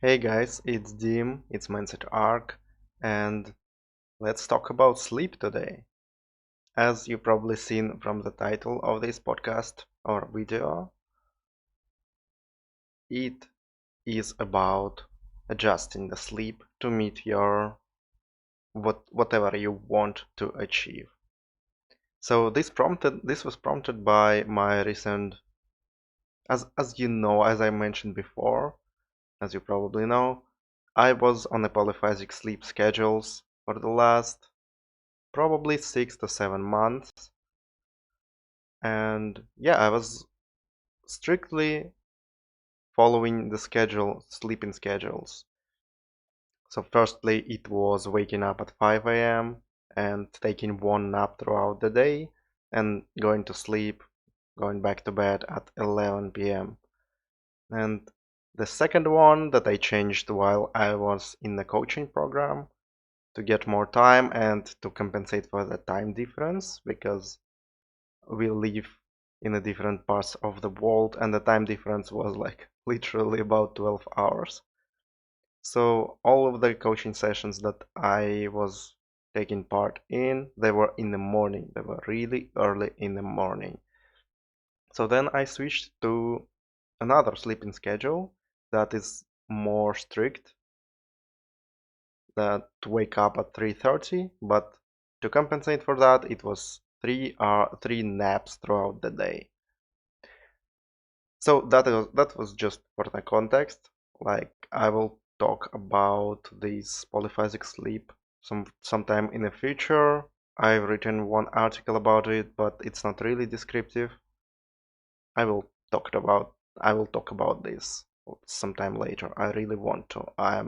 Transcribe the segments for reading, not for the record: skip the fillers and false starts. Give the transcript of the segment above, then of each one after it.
Hey guys, it's Dim, it's Mindset Arc, and let's talk about sleep today. As you've probably seen from the title of this podcast or video, it is about adjusting the sleep to meet your whatever you want to achieve. So this was prompted by my recent as I mentioned before, as you probably know, I was on a polyphasic sleep schedules for the last probably 6 to 7 months. And yeah, I was strictly following the sleeping schedules. So firstly, it was waking up at 5 a.m. and taking one nap throughout the day and going to sleep, going back to bed at 11 p.m. And the second one that I changed while I was in the coaching program to get more time and to compensate for the time difference because we live in a different parts of the world and the time difference was like literally about 12 hours. So all of the coaching sessions that I was taking part in, they were in the morning. They were really early in the morning. So then I switched to another sleeping schedule that is more strict, that to wake up at 3:30, but to compensate for that, it was three naps throughout the day. So that was just for the context. Like I will talk about this polyphasic sleep sometime in the future. I've written one article about it, but it's not really descriptive. I will I will talk about this sometime later. I really want to. I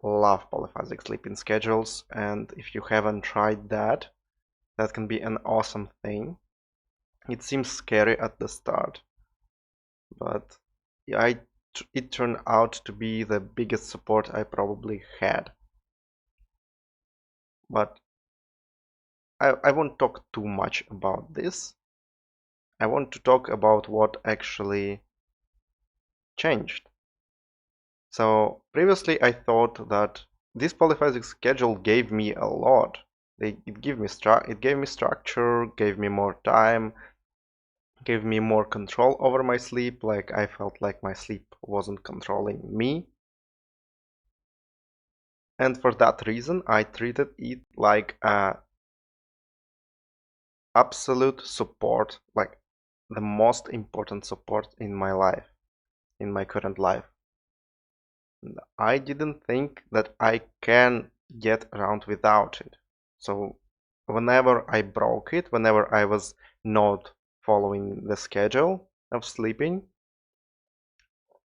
love polyphasic sleeping schedules, and if you haven't tried that, that can be an awesome thing. It seems scary at the start, but yeah, it turned out to be the biggest support I probably had. But I won't talk too much about this. I want to talk about what actually changed. So previously I thought that this polyphasic schedule gave me a lot. It gave me structure, gave me more time, gave me more control over my sleep. Like I felt like my sleep wasn't controlling me. And for that reason, I treated it like a absolute support, like the most important support in my life, in my current life. I didn't think that I can get around without it. So whenever I broke it, whenever I was not following the schedule of sleeping,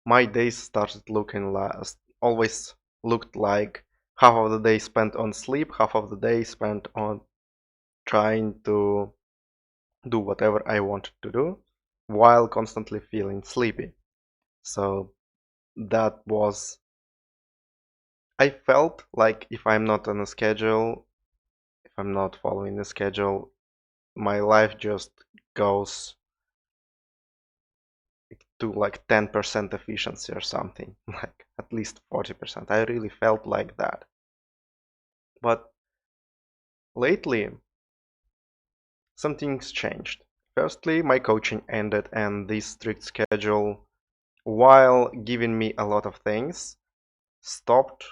my days started looking last always looked like half of the day spent on sleep, half of the day spent on trying to do whatever I wanted to do while constantly feeling sleepy. So that was, I felt like if I'm not on a schedule, if I'm not following the schedule, my life just goes to like 10% efficiency or something, like at least 40%. I really felt like that. But lately, some things changed. Firstly, my coaching ended, and this strict schedule, while giving me a lot of things, stopped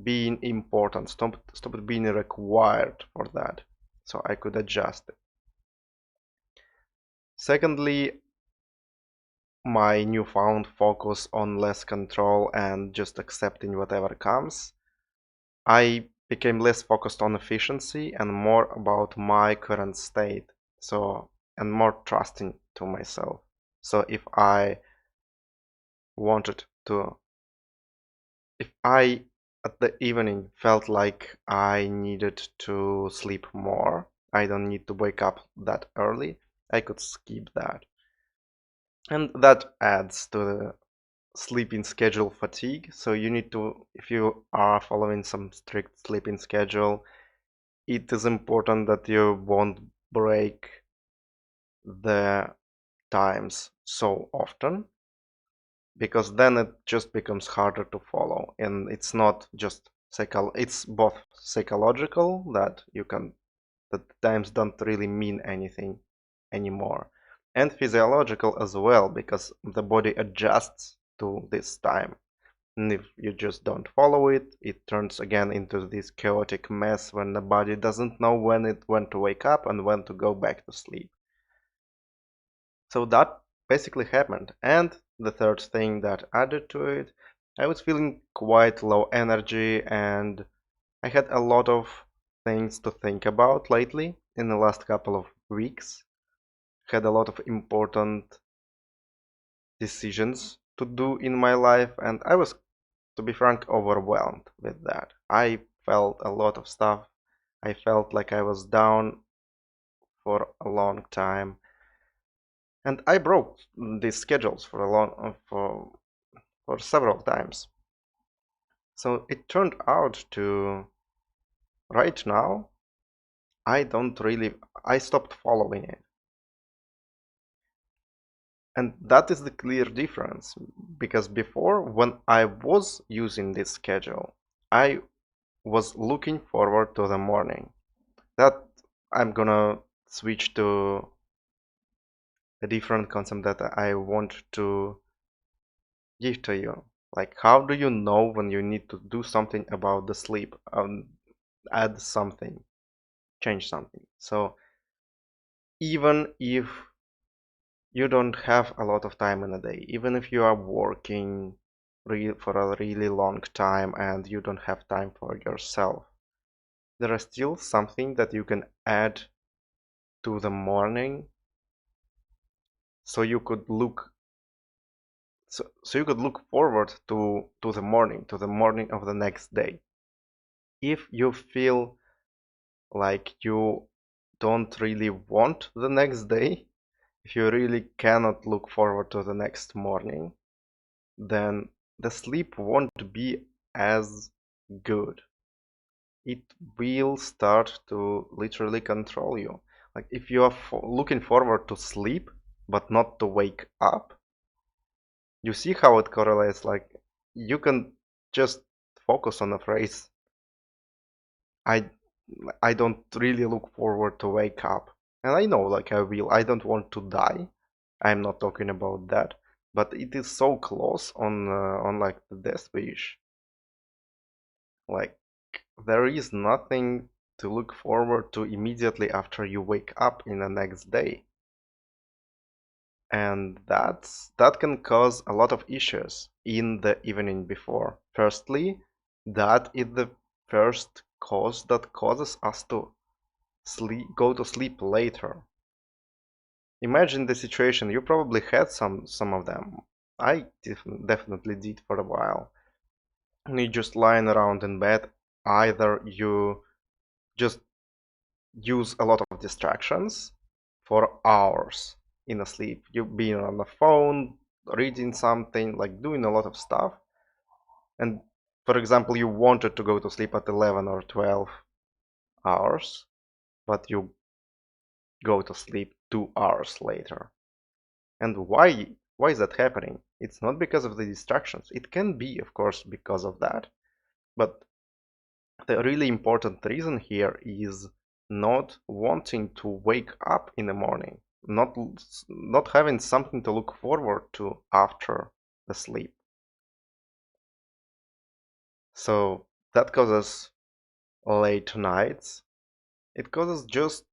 being important, stopped being required for that. So I could adjust it. Secondly, my newfound focus on less control and just accepting whatever comes. I became less focused on efficiency and more about my current state. So, and more trusting to myself. So wanted to, if I at the evening felt like I needed to sleep more, I don't need to wake up that early, I could skip that. And that adds to the sleeping schedule fatigue. So you need to, if you are following some strict sleeping schedule, it is important that you won't break the times so often because then it just becomes harder to follow, and it's not just it's both psychological, that the times don't really mean anything anymore, and physiological as well, because the body adjusts to this time. And if you just don't follow it, it turns again into this chaotic mess when the body doesn't know when to wake up and when to go back to sleep. So that basically happened. And the third thing that added to it, I was feeling quite low energy, and I had a lot of things to think about lately in the last couple of weeks. Had a lot of important decisions to do in my life, and I was, to be frank, overwhelmed with that. I felt a lot of stuff. I felt like I was down for a long time, and I broke these schedules for several times. So it turned out to right now I stopped following it. And that is the clear difference, because before, when I was using this schedule, I was looking forward to the morning. That I'm gonna switch to a different concept that I want to give to you. Like, how do you know when you need to do something about the sleep, add something, change something? So even if you don't have a lot of time in a day, even if you are working for a really long time and you don't have time for yourself, there is still something that you can add to the morning, so you could look so you could look forward to the morning of the next day. If you feel like you don't really want the next day, if you really cannot look forward to the next morning, then the sleep won't be as good. It will start to literally control you. Like, if you are looking forward to sleep but not to wake up, you see how it correlates. Like, you can just focus on the phrase, I I don't really look forward to wake up. And I know, like, I don't want to die. I'm not talking about that. But it is so close on like the death wish. Like, there is nothing to look forward to immediately after you wake up in the next day. And that can cause a lot of issues in the evening before. Firstly, that is the first cause that causes us to go to sleep later. Imagine the situation. You probably had some of them. I definitely did for a while. And you just lying around in bed. Either you just use a lot of distractions for hours in a sleep. You being on the phone, reading something, like doing a lot of stuff. And for example, you wanted to go to sleep at 11 or 12 hours, but you go to sleep 2 hours later. And why is that happening? It's not because of the distractions. It can be, of course, because of that. But the really important reason here is not wanting to wake up in the morning, not having something to look forward to after the sleep. So that causes late nights. It causes just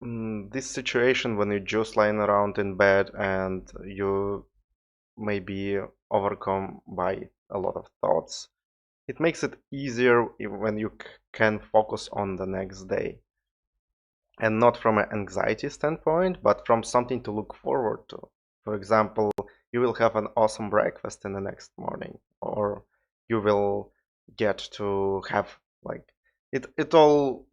this situation when you're just lying around in bed and you may be overcome by a lot of thoughts. It makes it easier when you can focus on the next day. And not from an anxiety standpoint, but from something to look forward to. For example, you will have an awesome breakfast in the next morning, or you will get to have, like, it all,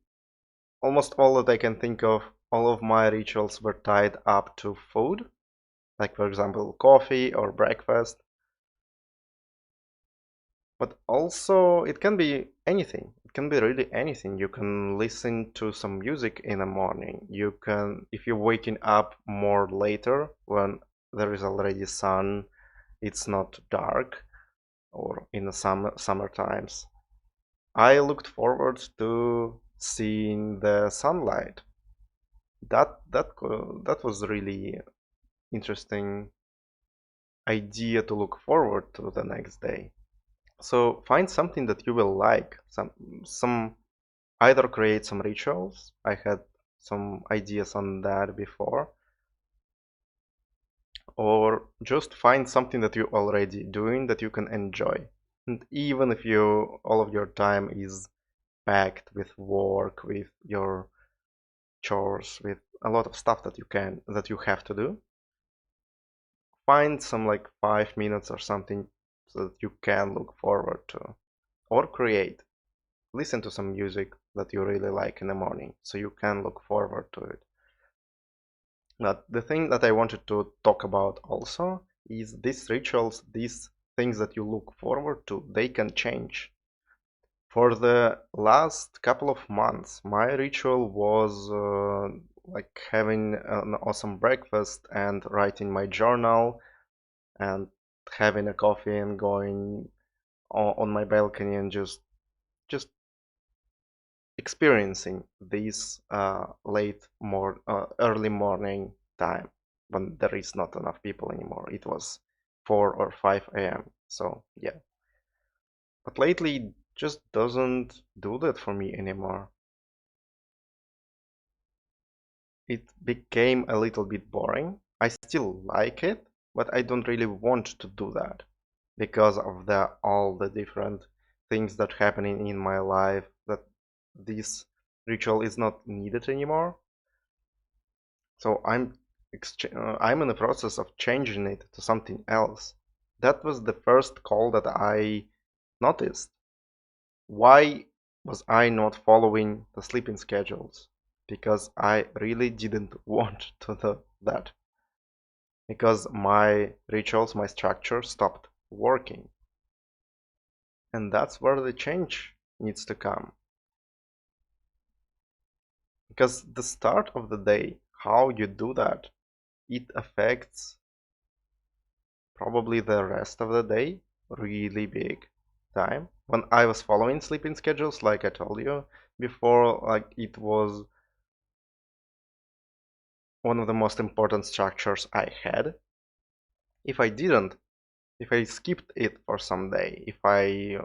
almost all that I can think of, all of my rituals were tied up to food, like, for example, coffee or breakfast. But also, it can be anything. It can be really anything. You can listen to some music in the morning. You can, if you're waking up more later, when there is already sun, it's not dark, or in the summer times. I looked forward to seeing the sunlight. That was really interesting idea to look forward to the next day. So find something that you will like. Some either create some rituals. I had some ideas on that before, or just find something that you're already doing that you can enjoy. And even if all of your time is packed with work, with your chores, with a lot of stuff that you have to do, find some like 5 minutes or something so that you can look forward to, or create. Listen to some music that you really like in the morning so you can look forward to it. But the thing that I wanted to talk about also is these rituals, these things that you look forward to, they can change. For the last couple of months, my ritual was like having an awesome breakfast and writing my journal and having a coffee and going on my balcony and just experiencing this early morning time when there is not enough people anymore. It was 4 or 5 a.m. So yeah, but lately it just doesn't do that for me anymore. It became a little bit boring. I still like it, but I don't really want to do that because of all the different things that happening in my life, that this ritual is not needed anymore. So I'm in the process of changing it to something else. That was the first call that I noticed. Why was I not following the sleeping schedules? Because I really didn't want to do that. Because my rituals, my structure stopped working. And that's where the change needs to come. Because the start of the day, how you do that, it affects probably the rest of the day really big time. When I was following sleeping schedules, like I told you before, like it was one of the most important structures I had. If I didn't, if I skipped it for some day, if I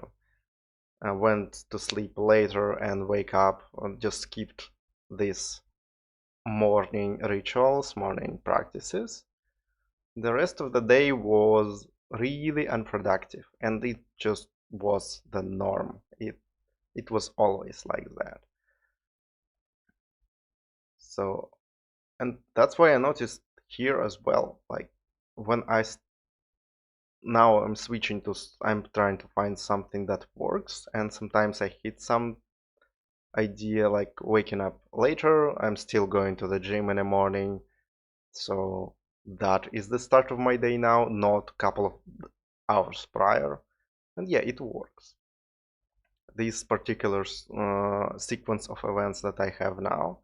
went to sleep later and wake up and just skipped these morning rituals, morning practices, the rest of the day was really unproductive, and it just was the norm. It was always like that. So, and that's why I noticed here as well, like when now I'm switching to, I'm trying to find something that works, and sometimes I hit some idea like waking up later. I'm still going to the gym in the morning, so that is the start of my day now, not a couple of hours prior. And yeah, it works. This particular sequence of events that I have now,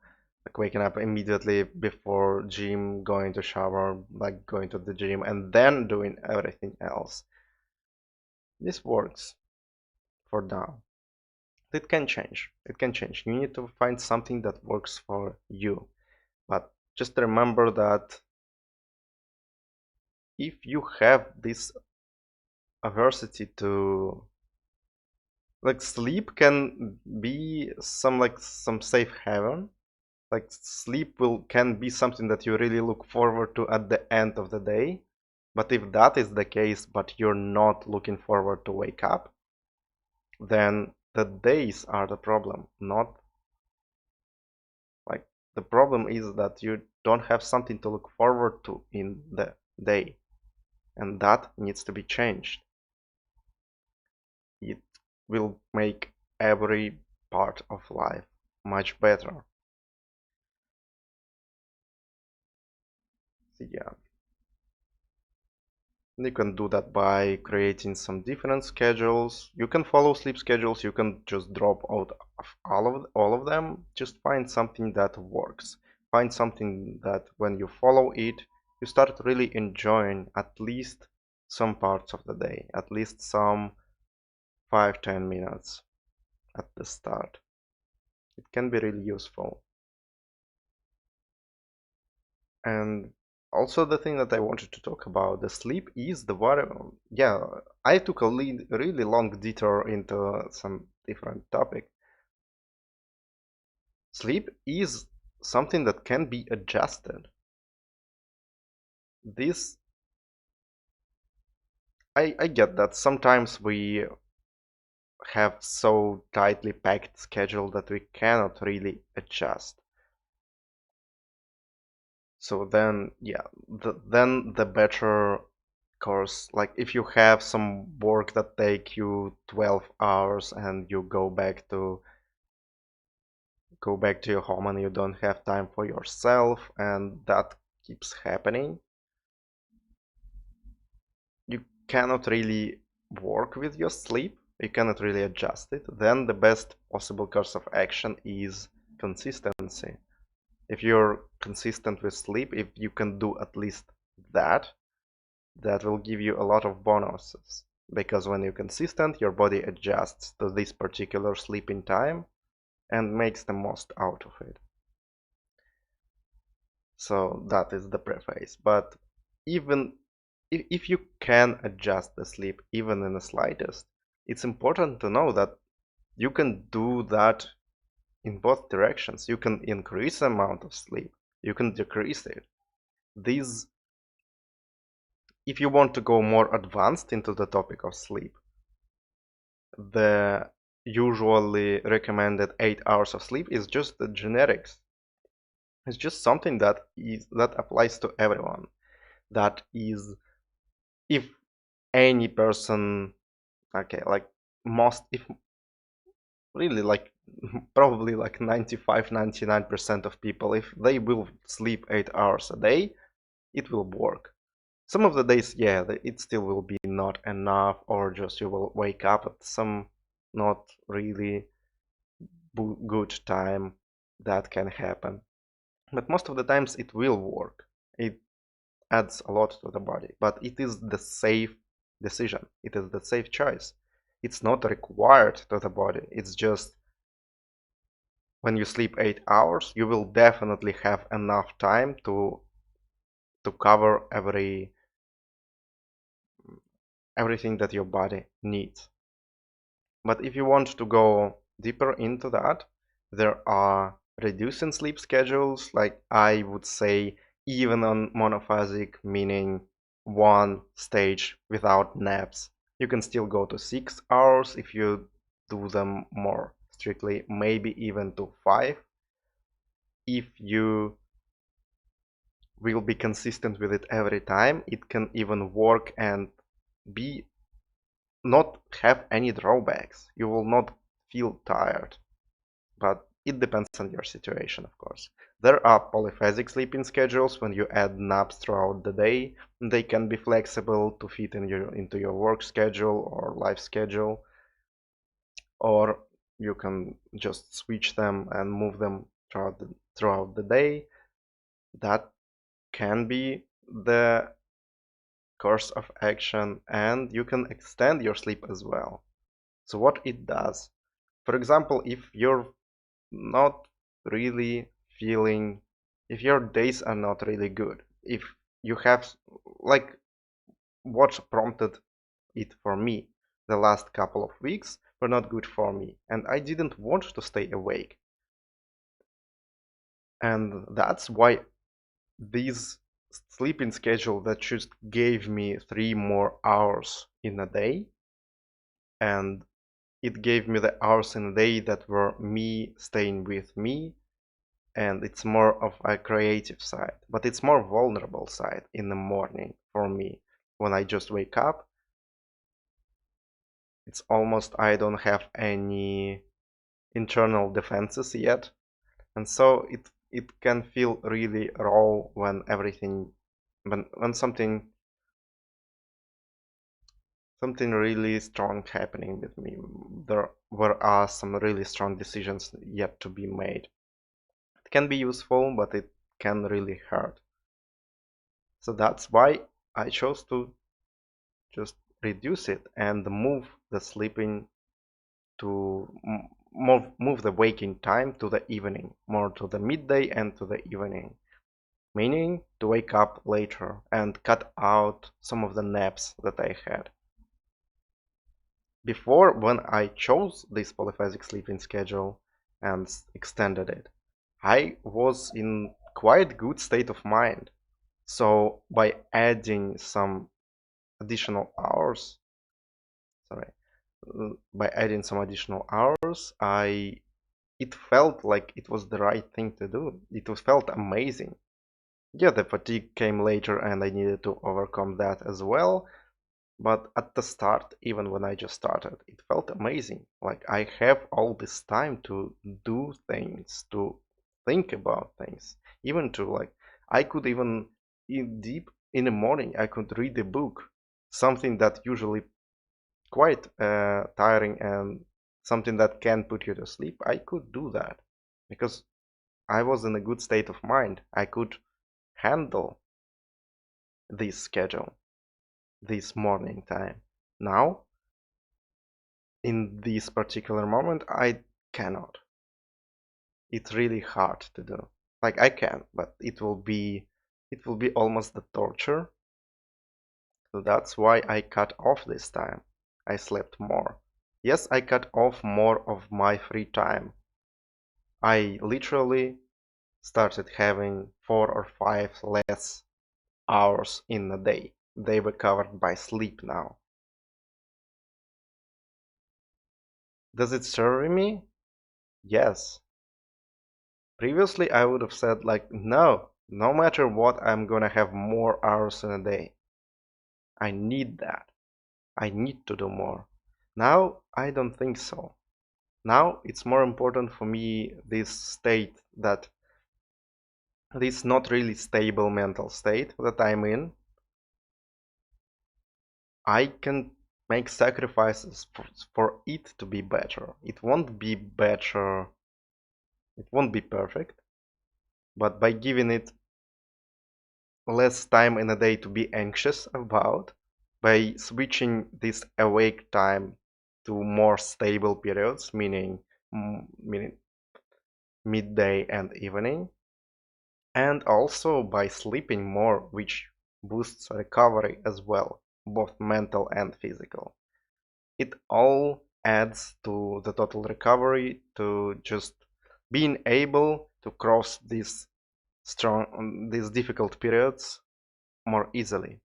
like waking up immediately before gym, going to shower, like going to the gym, and then doing everything else. This works for now. It can change. It can change. You need to find something that works for you. But just remember that if you have this aversity to, like, sleep can be some safe haven. Like sleep can be something that you really look forward to at the end of the day. But if that is the case, but you're not looking forward to wake up, then the days are the problem, not like the problem is that you don't have something to look forward to in the day, and that needs to be changed. It will make every part of life much better. So yeah, you can do that by creating some different schedules. You can follow sleep schedules, you can just drop out of all of them. Just find something that works. Find something that when you follow it, you start really enjoying at least some parts of the day, at least some 5-10 minutes at the start. It can be really useful. And also the thing that I wanted to talk about, the sleep is the variable. Yeah, I took a really long detour into some different topic. Sleep is something that can be adjusted. This, I get that sometimes we have so tightly packed schedule that we cannot really adjust. So then, yeah, then the better course, like if you have some work that take you 12 hours and you go back to your home and you don't have time for yourself, and that keeps happening, you cannot really work with your sleep, you cannot really adjust it. Then the best possible course of action is consistency. If you're consistent with sleep, if you can do at least that, that will give you a lot of bonuses. Because when you're consistent, your body adjusts to this particular sleeping time and makes the most out of it. So that is the preface. But even if you can adjust the sleep even in the slightest, it's important to know that you can do that in both directions. You can increase the amount of sleep, you can decrease it. These, if you want to go more advanced into the topic of sleep, the usually recommended 8 hours of sleep is just the generics. It's just something that applies to everyone. That is, if any person, okay, like most, if really like probably like 95-99% of people, if they will sleep 8 hours a day, it will work. Some of the days, yeah, it still will be not enough, or just you will wake up at some not really good time. That can happen. But most of the times it will work. It adds a lot to the body, but it is the safe decision. It is the safe choice. It's not required to the body. It's just when you sleep 8 hours, you will definitely have enough time to cover everything that your body needs. But if you want to go deeper into that, there are reducing sleep schedules, like I would say even on monophasic, meaning one stage without naps. You can still go to 6 hours if you do them more strictly, maybe even to 5. If you will be consistent with it every time, it can even work and be not have any drawbacks. You will not feel tired, but it depends on your situation, of course. There are polyphasic sleeping schedules when you add naps throughout the day. They can be flexible to fit into your work schedule or life schedule, or you can just switch them and move them throughout the day. That can be the course of action, and you can extend your sleep as well. So what it does, for example, if you're not really feeling, if your days are not really good, if you have, like, what prompted it for me, the last couple of weeks were not good for me, and I didn't want to stay awake. And that's why this sleeping schedule that just gave me 3 more hours in a day, and it gave me the hours in a day that were me staying with me, and it's more of a creative side, but it's more vulnerable side in the morning for me. When I just wake up, it's almost I don't have any internal defenses yet, and so it can feel really raw when everything, when something really strong happening with me. There are some really strong decisions yet to be made. It can be useful, but it can really hurt. So that's why I chose to just reduce it and move the sleeping to move the waking time to the evening, more to the midday and to the evening, meaning to wake up later and cut out some of the naps that I had. Before, when I chose this polyphasic sleeping schedule and extended it, I was in quite good state of mind. So by adding some additional hours, sorry, by adding some additional hours, it felt like it was the right thing to do. It was felt amazing. Yeah, the fatigue came later and I needed to overcome that as well. But at the start, even when I just started, it felt amazing. Like I have all this time to do things, to think about things, even to like, I could even deep in the morning, I could read a book, something that usually quite tiring and something that can put you to sleep. I could do that because I was in a good state of mind. I could handle this schedule, this morning time. Now, in this particular moment, I cannot. It's really hard to do. Like I can, but it will be almost the torture. So that's why I cut off this time. I slept more. Yes, I cut off more of my free time. I literally started having 4 or 5 less hours in a day. They were covered by sleep now. Does it serve me? Yes. Previously, I would have said like, no, no matter what, I'm gonna have more hours in a day. I need that. I need to do more. Now, I don't think so. Now, it's more important for me this state that this not really stable mental state that I'm in. I can make sacrifices for it to be better. It won't be better, it won't be perfect, but by giving it less time in a day to be anxious about, by switching this awake time to more stable periods, meaning midday and evening, and also by sleeping more, which boosts recovery as well, both mental and physical. It all adds to the total recovery, to just being able to cross these difficult periods more easily.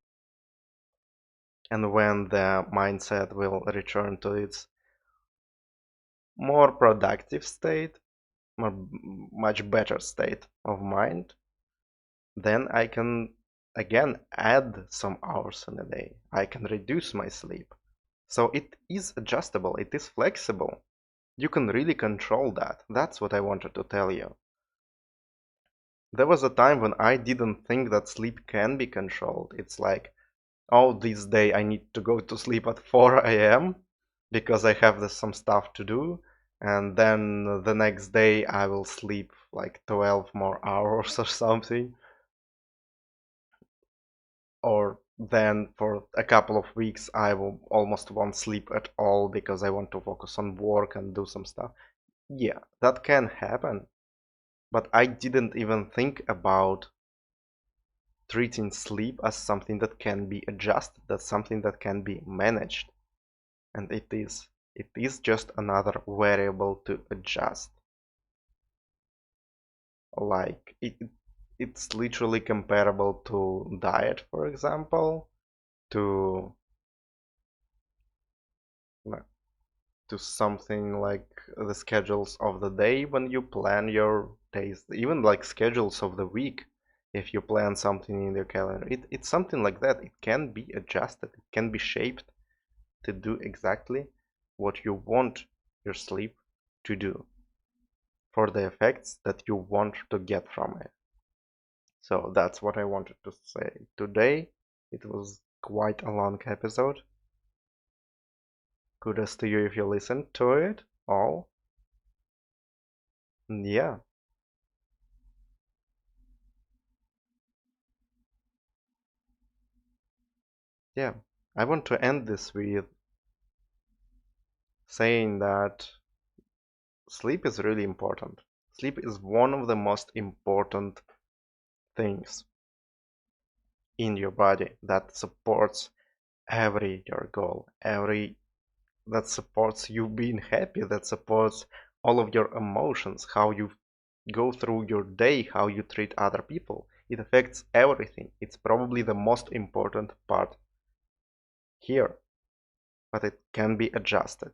And when the mindset will return to its more productive state, much better state of mind, then I can again add some hours in a day. I can reduce my sleep. So it is adjustable, it is flexible. You can really control that. That's what I wanted to tell you. There was a time when I didn't think that sleep can be controlled. It's like, oh, this day I need to go to sleep at 4 a.m. because I have some stuff to do. And then the next day I will sleep like 12 more hours or something. Or then for a couple of weeks I will almost won't sleep at all because I want to focus on work and do some stuff. Yeah, that can happen. But I didn't even think about treating sleep as something that can be adjusted, that's something that can be managed. And it is. It is just another variable to adjust. Like it's literally comparable to diet, for example, to to something like the schedules of the day when you plan your days, even like schedules of the week. If you plan something in your calendar, it's something like that. It can be adjusted, it can be shaped to do exactly what you want your sleep to do for the effects that you want to get from it. So that's what I wanted to say today. It was quite a long episode. Kudos to you if you listened to it all. Yeah. yeah, I want to end this with saying that sleep is really important. Sleep is one of the most important things in your body that supports every your goal, every that supports you being happy, that supports all of your emotions, how you go through your day, how you treat other people. It affects everything. It's probably the most important part here, but it can be adjusted.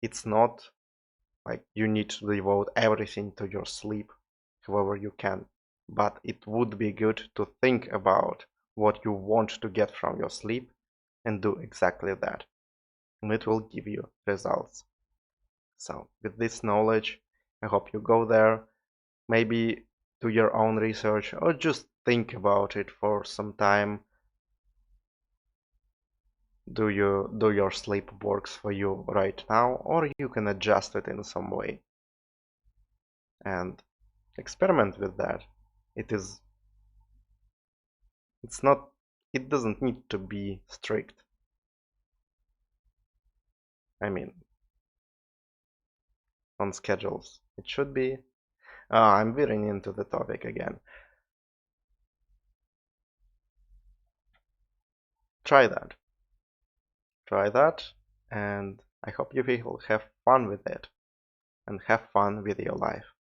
It's not like you need to devote everything to your sleep, however you can, but it would be good to think about what you want to get from your sleep and do exactly that, and it will give you results. So with this knowledge, I hope you go there, maybe do your own research or just think about it for some time. Do your sleep works for you right now, or you can adjust it in some way and experiment with that. It is it's not it doesn't need to be strict. I mean, on schedules. It should be. I'm veering into the topic again. Try that. Try that, and I hope you will have fun with it and have fun with your life.